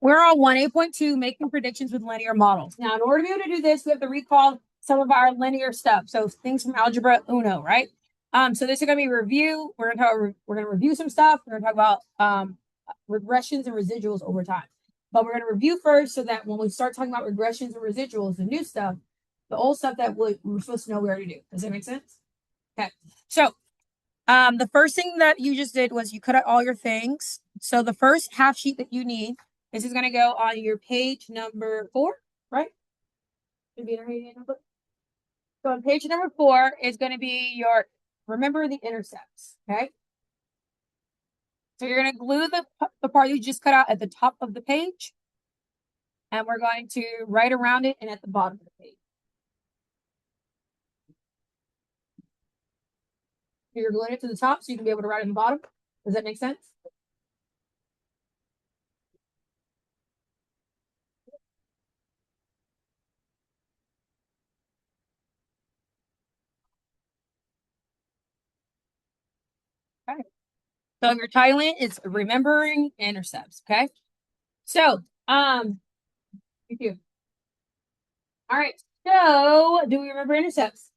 We're on 1A.2, making predictions with linear models. Now, in order to be able to do this, we have to recall some of our linear stuff. So things from Algebra 1, right? So this is going to be a review. We're going to review some stuff. We're going to talk about regressions and residuals over time. But we're going to review first so that when we start talking about regressions and residuals, the new stuff, the old stuff that we're supposed to know we already do. Does that make sense? Okay. So the first thing that you just did was you cut out all your things. So the first half sheet that you need, this is going to go on your page number 4, right? Should be in our notebook. So on page number 4 is going to be your Remember the Intercepts, okay? So you're going to glue the part you just cut out at the top of the page, and we're going to write around it and at the bottom of the page. You're gluing it to the top so you can be able to write it on the bottom. Does that make sense? Okay. So your titling is Remembering Intercepts, okay? So, thank you. All right. So, do we remember intercepts?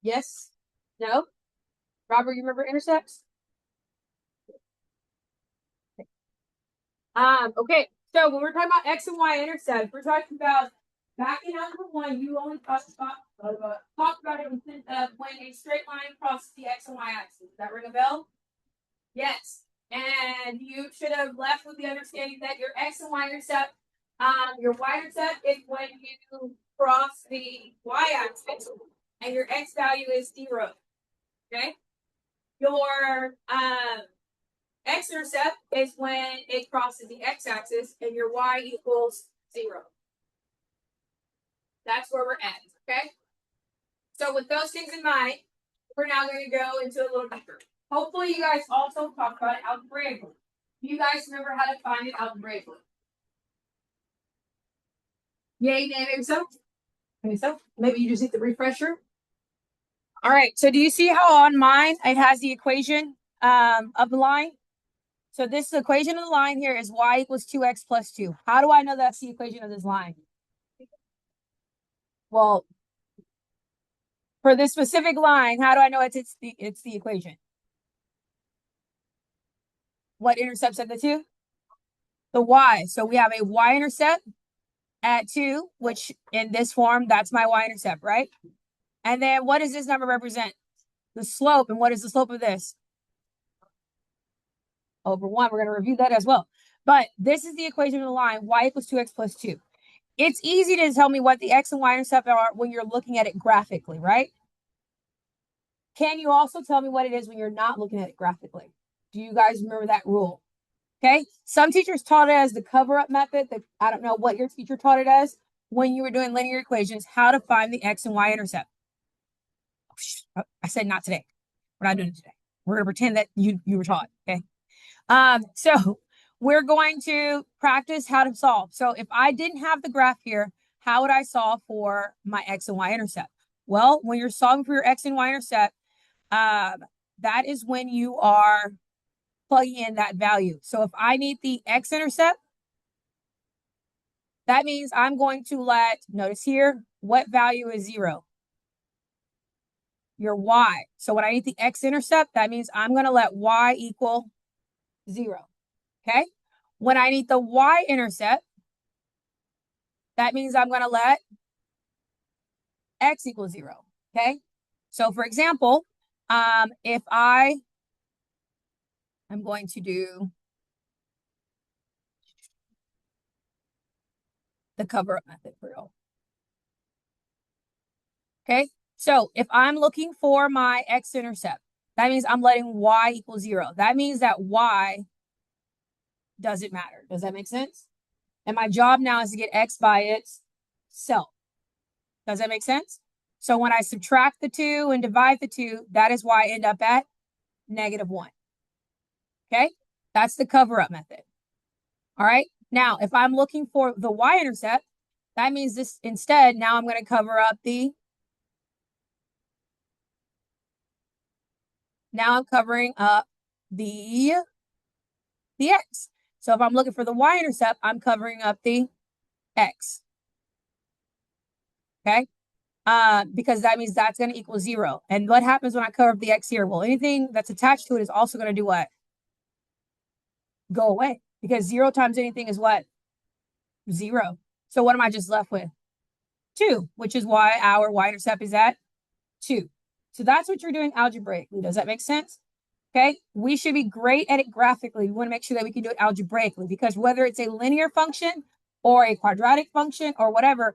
Yes? No? Robert, you remember intercepts? Okay. So when we're talking about X and Y intercepts, we're talking about back in Algebra 1, you only talked about it when a straight line crosses the X and Y axis. Does that ring a bell? Yes. And you should have left with the understanding that your X and Y intercept, your Y intercept is when you cross the Y axis and your X value is 0. Okay? Your x-intercept is when it crosses the x-axis and your y equals 0. That's where we're at, okay? So with those things in mind, we're now going to go into a little deeper. Hopefully you guys also talked about it algebraically. You guys remember how to find it algebraically? Yay, nay, maybe so? Maybe so. Maybe you just need the refresher. All right, so do you see how on mine it has the equation of the line? So this equation of the line here is y equals 2x plus 2. How do I know that's the equation of this line? Well, for this specific line, how do I know it's the equation? What intercepts at the 2? The y. So we have a y-intercept at 2, which in this form, that's my y-intercept, right? And then what does this number represent? The slope. And what is the slope of this? Over 1. We're going to review that as well. But this is the equation of the line, y equals 2x plus 2. It's easy to tell me what the x and y intercept are when you're looking at it graphically, right? Can you also tell me what it is when you're not looking at it graphically? Do you guys remember that rule? Okay. Some teachers taught it as the cover-up method. I don't know what your teacher taught it as when you were doing linear equations, how to find the x and y intercept. I said not today. We're not doing it today. We're going to pretend that you were taught. Okay. So we're going to practice how to solve. So if I didn't have the graph here, how would I solve for my x and y intercept? Well, when you're solving for your x and y intercept, that is when you are plugging in that value. So if I need the x-intercept, that means I'm going to notice here, what value is 0? Your y. So when I need the x-intercept, that means I'm going to let y equal 0. Okay? When I need the y-intercept, that means I'm going to let x equal 0. Okay? So for example, if I'm going to do the cover-up method for real. Okay, so if I'm looking for my x-intercept, that means I'm letting y equal 0. That means that y doesn't matter. Does that make sense? And my job now is to get x by itself. Does that make sense? So when I subtract the 2 and divide the 2, that is why I end up at -1. Okay, that's the cover-up method. All right, now if I'm looking for the y-intercept, that means this instead, now I'm going to cover up now I'm covering up the x. So if I'm looking for the y-intercept, I'm covering up the x. Okay? Because that means that's going to equal 0. And what happens when I cover up the x here? Well, anything that's attached to it is also going to do what? Go away. Because 0 times anything is what? 0. So what am I just left with? 2, which is why our y-intercept is at 2. So that's what you're doing algebraically. Does that make sense? Okay, we should be great at it graphically. We want to make sure that we can do it algebraically, because whether it's a linear function or a quadratic function or whatever,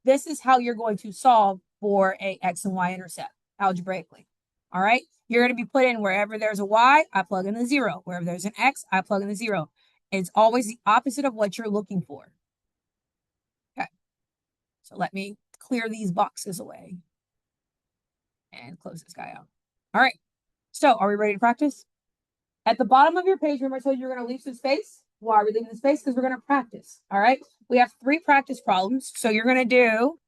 this is how you're going to solve for a x and y intercept algebraically. All right, you're going to be put in wherever there's a y, I plug in the 0. Wherever there's an x, I plug in the 0. It's always the opposite of what you're looking for. Okay, so let me clear these boxes away and close this guy out. All right, so are we ready to practice? At the bottom of your page, remember I told you you're going to leave some space? Why are we leaving the space? Because we're going to practice. All right. We have 3 practice problems. So you're going to do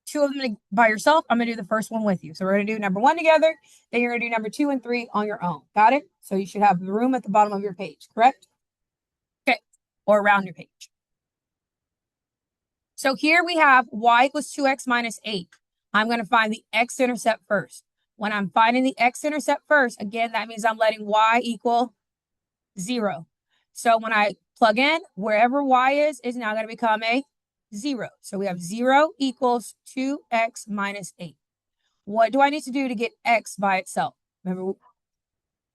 2 of them by yourself. I'm going to do the first one with you. So we're going to do number 1 together. Then you're going to do number 2 and 3 on your own. Got it? So you should have the room at the bottom of your page, correct? Okay. Or around your page. So here we have y equals 2x minus 8. I'm going to find the x-intercept first. When I'm finding the x-intercept first, again, that means I'm letting y equal 0. So when I plug in, wherever y is now going to become a 0. So we have 0 equals 2x minus 8. What do I need to do to get x by itself? Remember,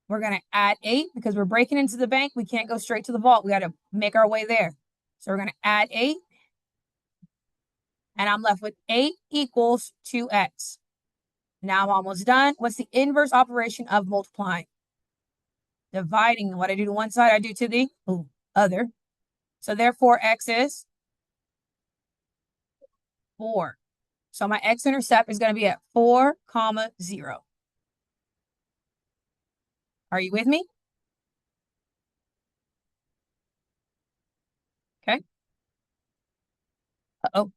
we're going to add 8 because we're breaking into the bank. We can't go straight to the vault. We got to make our way there. So we're going to add 8. And I'm left with 8 equals 2x. Now I'm almost done. What's the inverse operation of multiplying? Dividing. What I do to one side, I do to the other. So therefore, x is 4. So my x-intercept is going to be at 4, 0. Are you with me? Okay. Uh-oh.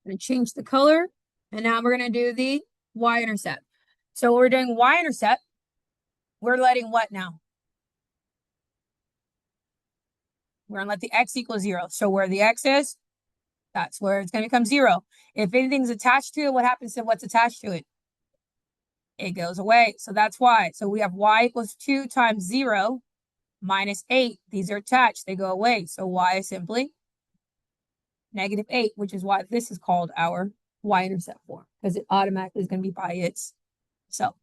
I'm going to change the color. And now we're going to do the y-intercept. So we're doing y-intercept. We're letting what now? We're going to let the x equal 0. So where the x is, that's where it's going to become 0. If anything's attached to it, what happens to what's attached to it? It goes away. So that's why. So we have y equals 2 times 0 minus 8. These are attached. They go away. So y is simply -8, which is why this is called our y-intercept form, because it automatically is going to be by itself.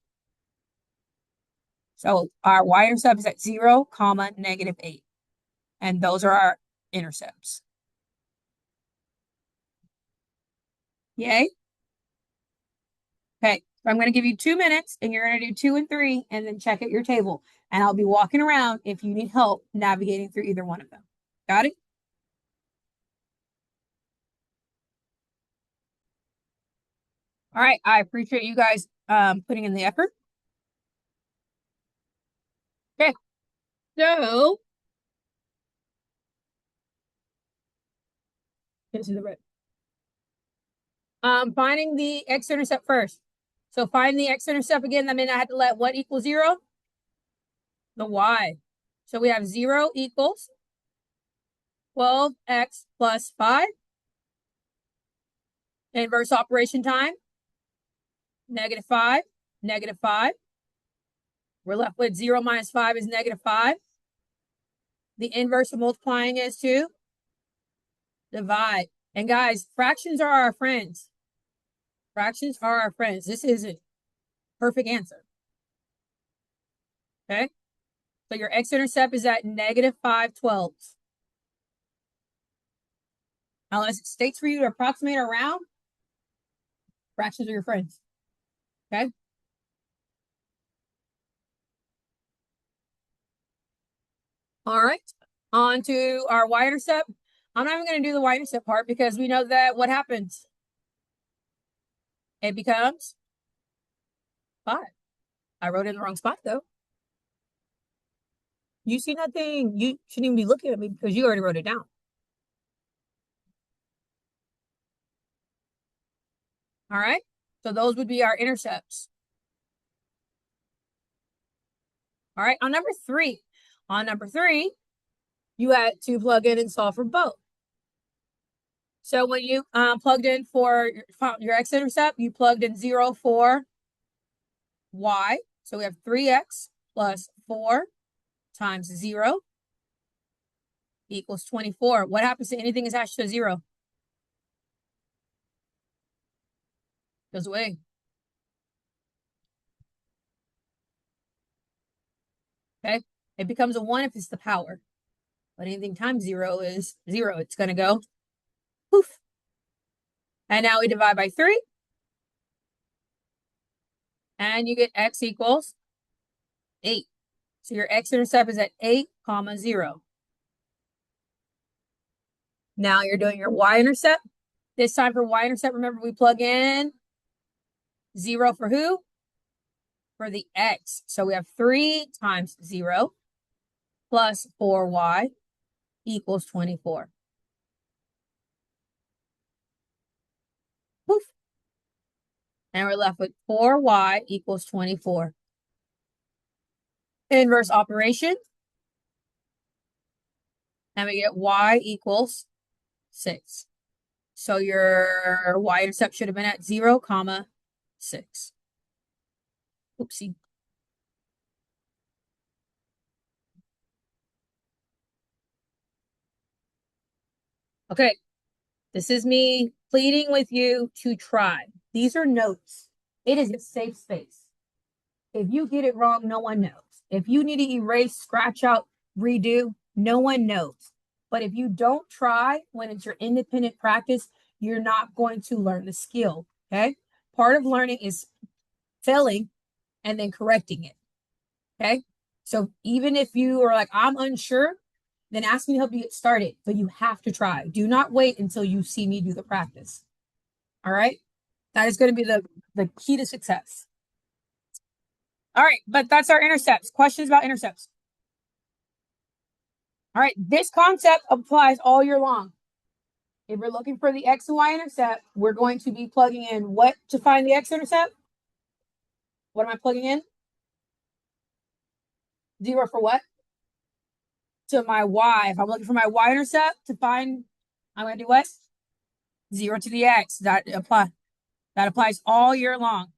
So our y-intercept is at 0, -8. And those are our intercepts. Yay? Okay, so I'm going to give you 2 minutes, and you're going to do 2 and 3, and then check at your table. And I'll be walking around if you need help navigating through either one of them. Got it? All right, I appreciate you guys putting in the effort. Okay, so this is the red. Finding the x-intercept first. So find the x-intercept again. That means I had to let what equal 0? The y. So we have 0 equals 12x plus 5. Inverse operation time. -5, -5. We're left with 0 minus 5 is -5. The inverse of multiplying is to divide. And guys, fractions are our friends. Fractions are our friends. This isn't perfect answer. Okay? So your x-intercept is at -5/12. Now, unless it states for you to approximate around, fractions are your friends. Okay? All right. On to our y-intercept. I'm not even going to do the y-intercept part because we know that what happens? It becomes 5. I wrote it in the wrong spot, though. You see nothing. You shouldn't even be looking at me because you already wrote it down. All right. So those would be our intercepts. All right, on number three. On number three, you had to plug in and solve for both. So when you plugged in for your x-intercept, you plugged in 0 for y. So we have 3x plus 4 times 0 equals 24. What happens to anything attached to 0? Goes away. Okay, it becomes a 1 if it's the power. But anything times 0 is 0. It's going to go poof. And now we divide by 3. And you get x equals 8. So your x-intercept is at 8, 0. Now you're doing your y-intercept. This time for y-intercept, remember we plug in 0 for who? For the x. So we have 3 times 0 plus 4y equals 24. Poof. And we're left with 4y equals 24. Inverse operation. And we get y equals 6. So your y-intercept should have been at 0, 6. Oopsie. Okay, this is me pleading with you to try. These are notes. It is a safe space. If you get it wrong, no one knows. If you need to erase, scratch out, redo, no one knows. But if you don't try when it's your independent practice, you're not going to learn the skill, okay? Part of learning is failing and then correcting it, okay? So even if you are like, I'm unsure, then ask me to help you get started, but you have to try. Do not wait until you see me do the practice, all right? That is going to be the key to success. All right, but that's our intercepts. Questions about intercepts? All right, this concept applies all year long. If we're looking for the x and y intercept, we're going to be plugging in what to find the x-intercept? What am I plugging in? 0 for what? To my y. If I'm looking for my y-intercept to find, I'm going to do what? 0 to the x. That applies all year long.